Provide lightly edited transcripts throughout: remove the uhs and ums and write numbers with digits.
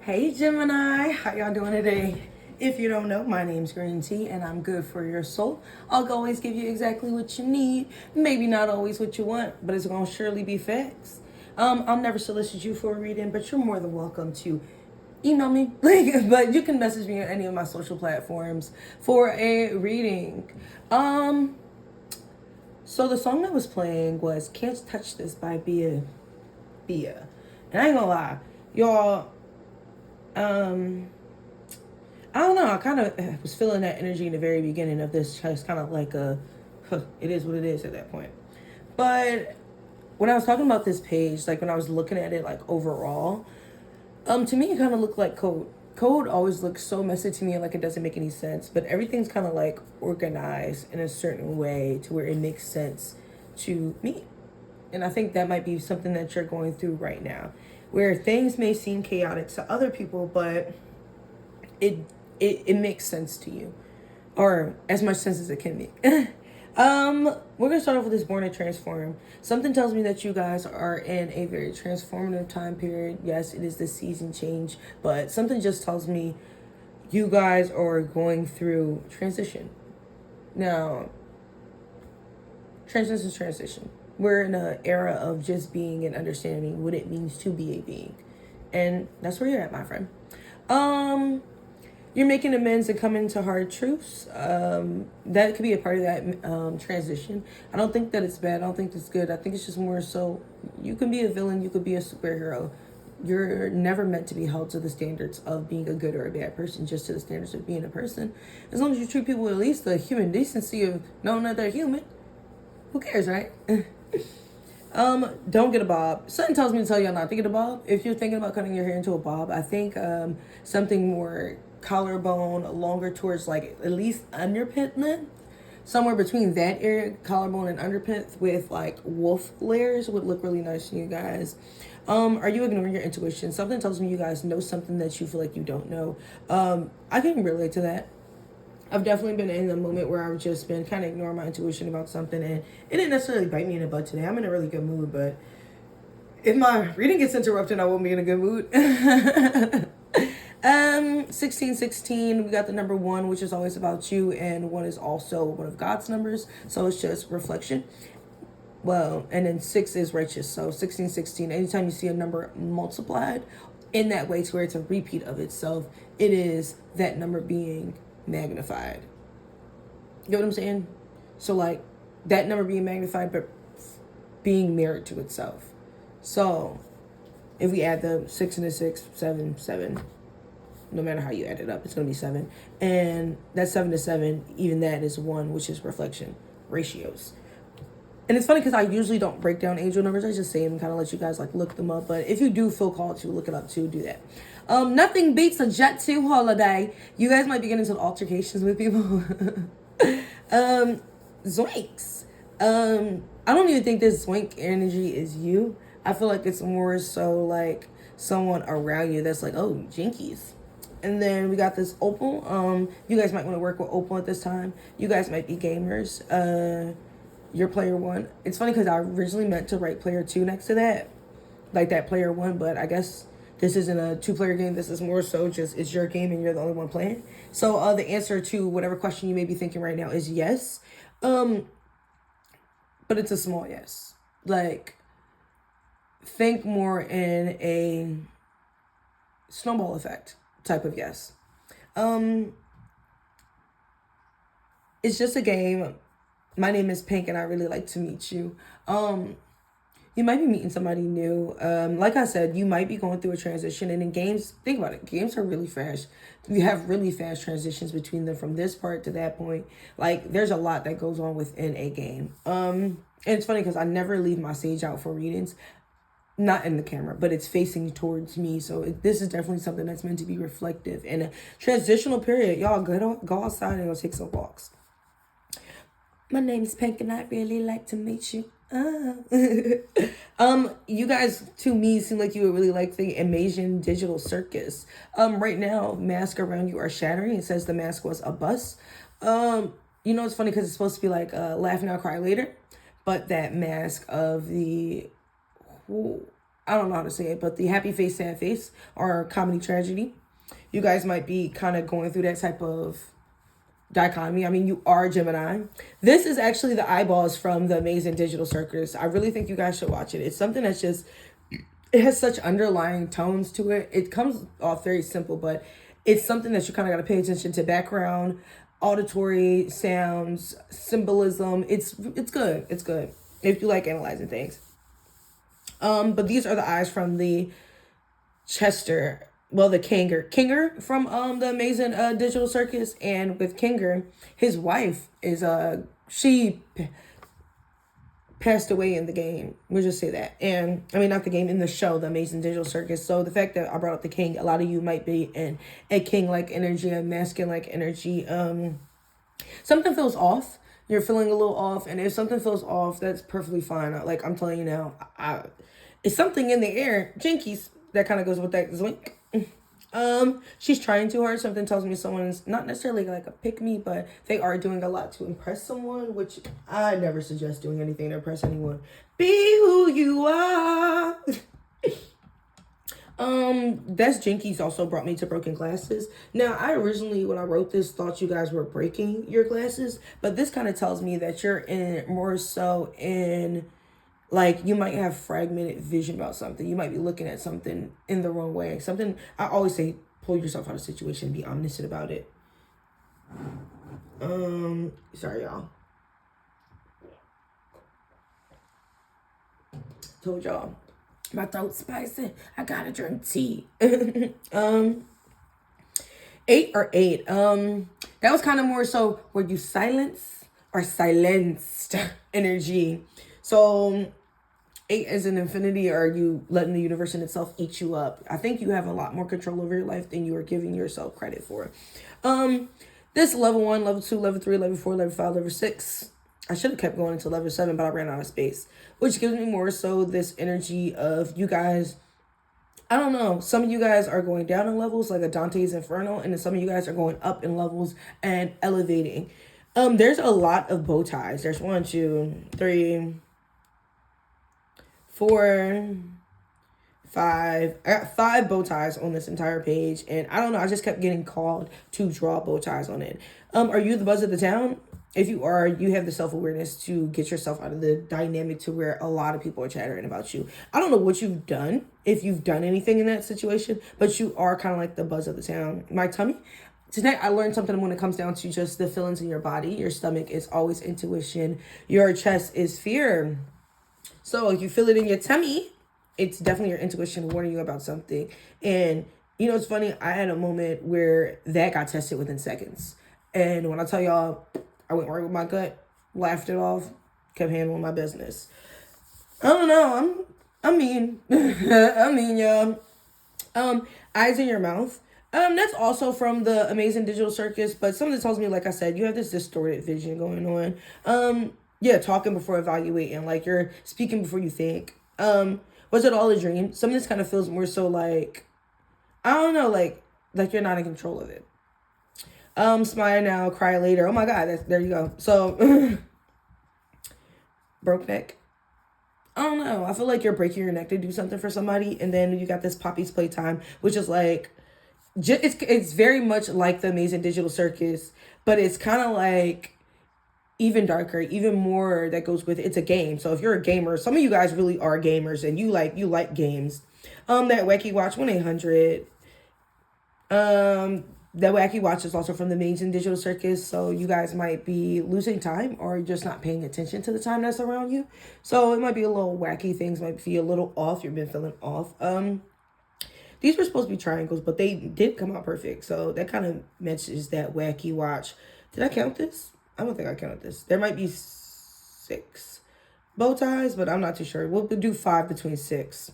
Hey Gemini, how y'all doing today? If you don't know, my name's Green Tea and I'm good for your soul. I'll always give you exactly what you need. Maybe not always what you want, but it's gonna surely be facts. I'll never solicit you for a reading, but you're more than welcome to email me. But you can message me on any of my social platforms for a reading. So the song that was playing was Can't Touch This by Bia. And I ain't gonna lie, y'all, I don't know. I kind of was feeling that energy in the very beginning of this. Just kind of like it is what it is at that point. But when I was talking about this page, like when I was looking at it, like overall, to me it kind of looked like code. Code always looks so messy to me, like it doesn't make any sense. But everything's kind of like organized in a certain way to where it makes sense to me. And I think that might be something that you're going through right now, where things may seem chaotic to other people, but it it makes sense to you, or as much sense as it can make. We're gonna start off with this Born to Transform. Something tells me that you guys are in a very transformative time period. Yes, it is the season change, but something just tells me you guys are going through transition. Now, transition is transition. We're in an era of just being and understanding what it means to be a being. And that's where you're at, my friend. You're making amends and coming to hard truths. That could be a part of that transition. I don't think that it's bad. I don't think it's good. I think it's just more so you can be a villain. You could be a superhero. You're never meant to be held to the standards of being a good or a bad person, just to the standards of being a person. As long as you treat people with at least the human decency of knowing that they're human, who cares, right? Don't get a bob. Something tells me to tell y'all not to get a bob. If you're thinking about cutting your hair into a bob, I think something more collarbone, longer towards like at least underpit length. Somewhere between that area, collarbone and underpit, with like wolf layers would look really nice to you guys. Are you ignoring your intuition? Something tells me you guys know something that you feel like you don't know. I can relate to that. I've definitely been in a moment where I've just been kind of ignoring my intuition about something, and it didn't necessarily bite me in the butt today. I'm in a really good mood, but if my reading gets interrupted, I won't be in a good mood. 1616, we got the number 1, which is always about you, and 1 is also one of God's numbers, so it's just reflection. Well, and then 6 is righteous, so 1616, anytime you see a number multiplied in that way to where it's a repeat of itself, it is that number being magnified. You know what I'm saying? So like that number being magnified but being mirrored to itself. So if we add the 6 and the 6, 7, 7, no matter how you add it up, it's going to be 7. And that 7 to 7, even that is 1, which is reflection ratios. And it's funny because I usually don't break down angel numbers. I just say them, kind of let you guys like look them up. But if you do feel called to look it up too, do that. Nothing beats a Jet 2 holiday. You guys might be getting into altercations with people. Zoinks. I don't even think this zoink energy is you. I feel like it's more so like someone around you that's like, oh, jinkies. And then we got this opal. You guys might want to work with opal at this time. You guys might be gamers. You're player 1. It's funny because I originally meant to write player 2 next to that, like that player 1, but I guess this isn't a 2-player game. This is more so just it's your game and you're the only one playing. So the answer to whatever question you may be thinking right now is yes. But it's a small yes. Like, think more in a snowball effect type of yes. It's just a game. My name is Pink and I really like to meet you. You might be meeting somebody new. Like I said, you might be going through a transition. And in games, think about it. Games are really fast. You have really fast transitions between them from this part to that point. Like, there's a lot that goes on within a game. And it's funny because I never leave my sage out for readings. Not in the camera, but it's facing towards me. So this is definitely something that's meant to be reflective. In a transitional period, y'all go outside and go take some walks. My name is Pink and I'd really like to meet you. You guys, to me, seem like you would really like the Amazing Digital Circus. Right now, masks around you are shattering. It says the mask was a bust. It's funny because it's supposed to be like laugh now, cry later. But that mask of the I don't know how to say it, but the happy face, sad face, or comedy tragedy. You guys might be kind of going through that type of dichotomy. I mean, you are Gemini. This is actually the eyeballs from the Amazing Digital Circus. I really think you guys should watch it. It's something that's just, it has such underlying tones to it. It comes off very simple, but it's something that you kind of got to pay attention to: background, auditory sounds, symbolism. It's good. It's good if you like analyzing things. But these are the eyes from the Chester, well, the Kinger from the Amazing Digital Circus. And with Kinger, his wife is she passed away in the game. We'll just say that. And I mean, not the game, in the show, the Amazing Digital Circus. So the fact that I brought up the king, a lot of you might be in a king-like energy, a masculine-like energy. Something feels off. You're feeling a little off, and if something feels off, that's perfectly fine. Like, I'm telling you now, it's something in the air. Jinkies, that kind of goes with that zwink. She's trying too hard. Something tells me someone's not necessarily like a pick me, but they are doing a lot to impress someone, which I never suggest doing anything to impress anyone. Be who you are. That's Jinkies also brought me to broken glasses. Now, I originally, when I wrote this, thought you guys were breaking your glasses, but this kind of tells me that you're in more so in, like, you might have fragmented vision about something. You might be looking at something in the wrong way. Something, I always say, pull yourself out of the situation, be omniscient about it. Sorry, y'all. Told y'all, my throat's spicy. I gotta drink tea. 8 or 8. That was kind of more so, were you silence or silenced energy? So 8 is an infinity. Or are you letting the universe in itself eat you up? I think you have a lot more control over your life than you are giving yourself credit for. This level 1, level 2, level 3, level 4, level 5, level 6. I should have kept going into level 7, but I ran out of space, which gives me more so this energy of you guys. I don't know. Some of you guys are going down in levels, like a Dante's Inferno, and then some of you guys are going up in levels and elevating. There's a lot of bow ties. There's 1, 2, 3, 4, 5. I got 5 bow ties on this entire page, and I don't know. I just kept getting called to draw bow ties on it. Are you the buzz of the town? If you are, you have the self-awareness to get yourself out of the dynamic to where a lot of people are chattering about you. I don't know what you've done, if you've done anything in that situation, but you are kind of like the buzz of the town. My tummy. Tonight, I learned something when it comes down to just the feelings in your body. Your stomach is always intuition. Your chest is fear. So if you feel it in your tummy, it's definitely your intuition warning you about something. And, you know, it's funny. I had a moment where that got tested within seconds. And when I tell y'all, I went right with my gut, laughed it off, kept handling my business. I don't know. I mean, y'all. Eyes in your mouth. That's also from the Amazing Digital Circus, but something tells me, like I said, you have this distorted vision going on. Yeah, talking before evaluating, like you're speaking before you think. Was it all a dream? Some of this kind of feels more so like, I don't know, like you're not in control of it. Smile now, cry later. Oh my God, there you go. So, broke neck. I don't know. I feel like you're breaking your neck to do something for somebody, and then you got this Poppy's Playtime, which is like, it's very much like the Amazing Digital Circus, but it's kind of like even darker, even more that goes with it. It's a game. So if you're a gamer, some of you guys really are gamers, and you like games. That Wacky Watch 1-800. The Wacky Watch is also from the Amazing Digital Circus, so you guys might be losing time or just not paying attention to the time that's around you. So it might be a little wacky. Things might be a little off. You've been feeling off. These were supposed to be triangles, but they did come out perfect. So that kind of matches that Wacky Watch. Did I count this? I don't think I counted this. There might be 6 bow ties, but I'm not too sure. We'll do 5 between 6.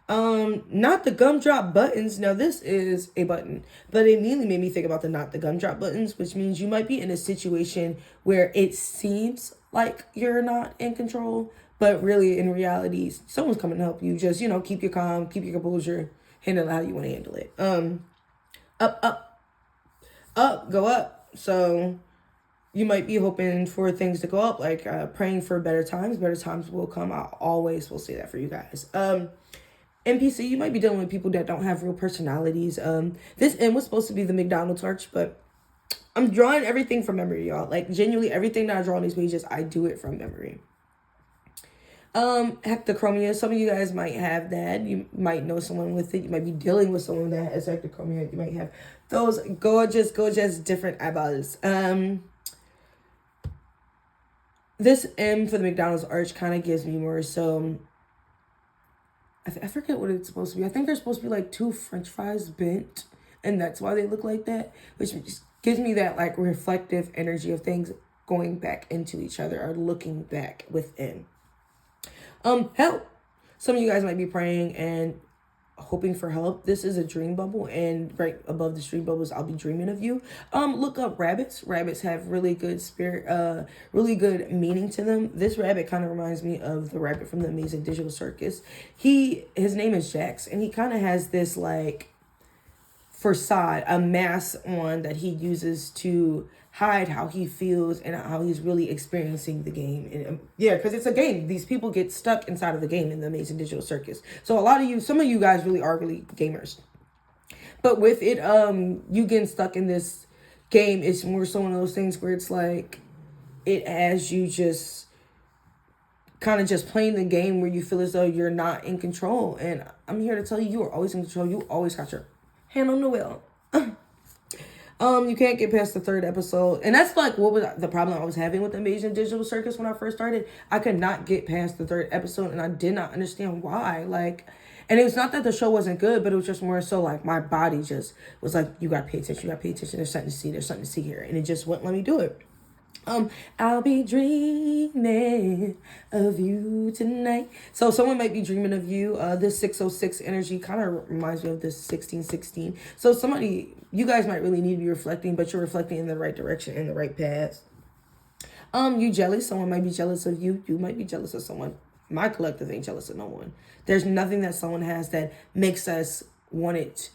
Not the gumdrop buttons. Now this is a button, but it immediately made me think about the not the gumdrop buttons, which means you might be in a situation where it seems like you're not in control, but really in reality, someone's coming to help you. Just, keep your calm, keep your composure, handle it how you want to handle it. Up, go up. So you might be hoping for things to go up, like praying for better times. Better times will come. I always will say that for you guys. NPC, you might be dealing with people that don't have real personalities. This M was supposed to be the McDonald's arch, but I'm drawing everything from memory, y'all. Like, genuinely, everything that I draw on these pages, I do it from memory. Hectochromia. Some of you guys might have that. You might know someone with it. You might be dealing with someone that has hectochromia. You might have those gorgeous, different eyeballs. This M for the McDonald's arch kind of gives me more so. I forget what it's supposed to be. I think they're supposed to be like 2 French fries bent, and that's why they look like that, which just gives me that like reflective energy of things going back into each other or looking back within. Help. Some of you guys might be praying and hoping for help. This is a dream bubble, and right above the dream bubbles, I'll be dreaming of you. Look up rabbits. Rabbits have really good spirit, really good meaning to them. This rabbit kind of reminds me of the rabbit from the Amazing Digital Circus. His name is Jax, and he kind of has this like facade, a mask on that he uses to hide how he feels and how he's really experiencing the game. And yeah, because it's a game. These people get stuck inside of the game in the Amazing Digital Circus. So some of you guys really are really gamers. But with it, you getting stuck in this game, it's more so one of those things where it's like, it has you just kind of just playing the game where you feel as though you're not in control. And I'm here to tell you, you are always in control. You always got your hand on the wheel. You can't get past the 3rd episode. And that's like what was the problem I was having with the Amazing Digital Circus when I first started. I could not get past the 3rd episode, and I did not understand why. Like, and it was not that the show wasn't good, but it was just more so like my body just was like, you gotta pay attention, there's something to see here. And it just wouldn't let me do it. I'll be dreaming of you tonight. So someone might be dreaming of you. This 606 energy kind of reminds me of this 1616. So you guys might really need to be reflecting, but you're reflecting in the right direction, in the right path. You jealous. Someone might be jealous of you. You might be jealous of someone. My collective ain't jealous of no one. There's nothing that someone has that makes us want it.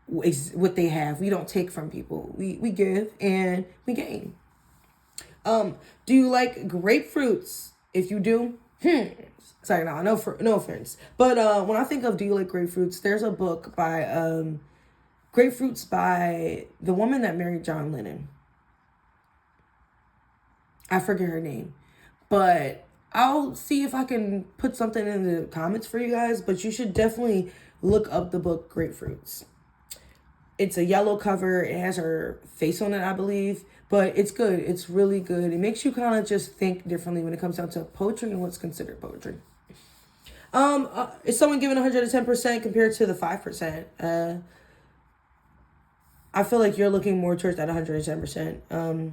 What they have. We don't take from people. We give and we gain. Do you like grapefruits? If you do, sorry, no offense. But when I think of do you like grapefruits, there's a book by Grapefruits by the woman that married John Lennon. I forget her name, but I'll see if I can put something in the comments for you guys. But you should definitely look up the book Grapefruits. It's a yellow cover. It has her face on it, I believe. But it's good. It's really good. It makes you kind of just think differently when it comes down to poetry and what's considered poetry. Is someone giving 110% compared to the 5%? I feel like you're looking more towards that 110%.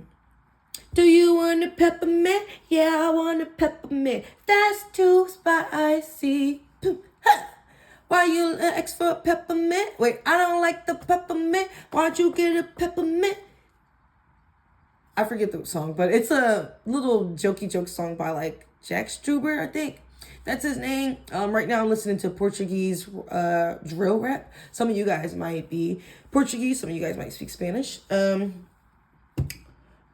Do you want a peppermint? Yeah, I want a peppermint. That's too spicy. Why you ask for a peppermint? Wait, I don't like the peppermint. Why'd you get a peppermint? I forget the song, but it's a little jokey joke song by like Jack Struber, I think. That's his name. Right now I'm listening to Portuguese drill rap. Some of you guys might be Portuguese. Some of you guys might speak Spanish.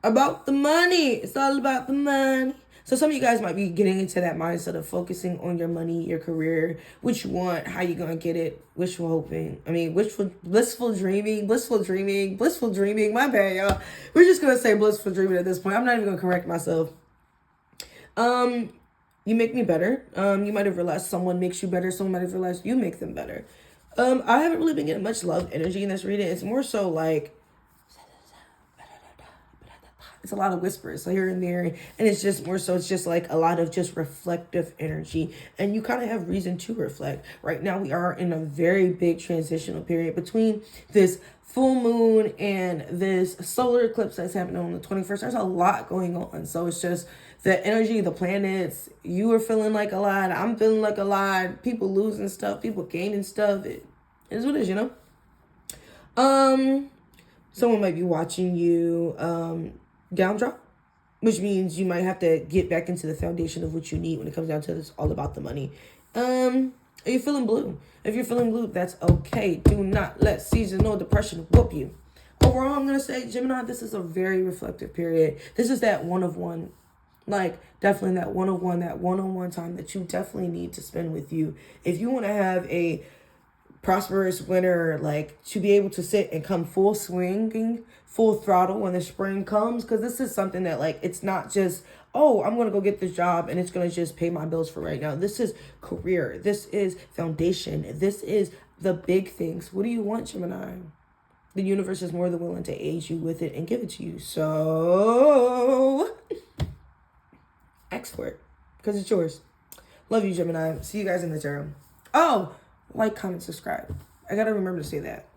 About the money. It's all about the money. So some of you guys might be getting into that mindset of focusing on your money, your career, what you want, how you going to get it, blissful dreaming. My bad, y'all. We're just going to say blissful dreaming at this point. I'm not even going to correct myself. You make me better. You might have realized someone makes you better. Someone might have realized you make them better. I haven't really been getting much love energy in this reading. It's more so like, it's a lot of whispers so here and there, and it's just more so it's just like a lot of just reflective energy, and you kind of have reason to reflect. Right now we are in a very big transitional period between this full moon and this solar eclipse that's happening on the 21st. There's a lot going on, so it's just the energy, the planets. You are feeling like a lot, I'm feeling like a lot, people losing stuff, people gaining stuff. It is what it is, you know. Someone might be watching you down drop, which means you might have to get back into the foundation of what you need when it comes down to this all about the money. Are you feeling blue? If you're feeling blue, that's okay. Do not let seasonal depression whoop you. Overall, I'm going to say, Gemini, this is a very reflective period. This is that one Like, definitely that one-on-one time that you definitely need to spend with you. If you want to have a prosperous winter, like, to be able to sit and come full swinging, full throttle when the spring comes, because this is something that, like, it's not just, oh, I'm going to go get this job and it's going to just pay my bills for right now. This is career. This is foundation. This is the big things. What do you want, Gemini? The universe is more than willing to aid you with it and give it to you. So, ask for it, because it's yours. Love you, Gemini. See you guys in the tarot. Oh, like, comment, subscribe. I got to remember to say that.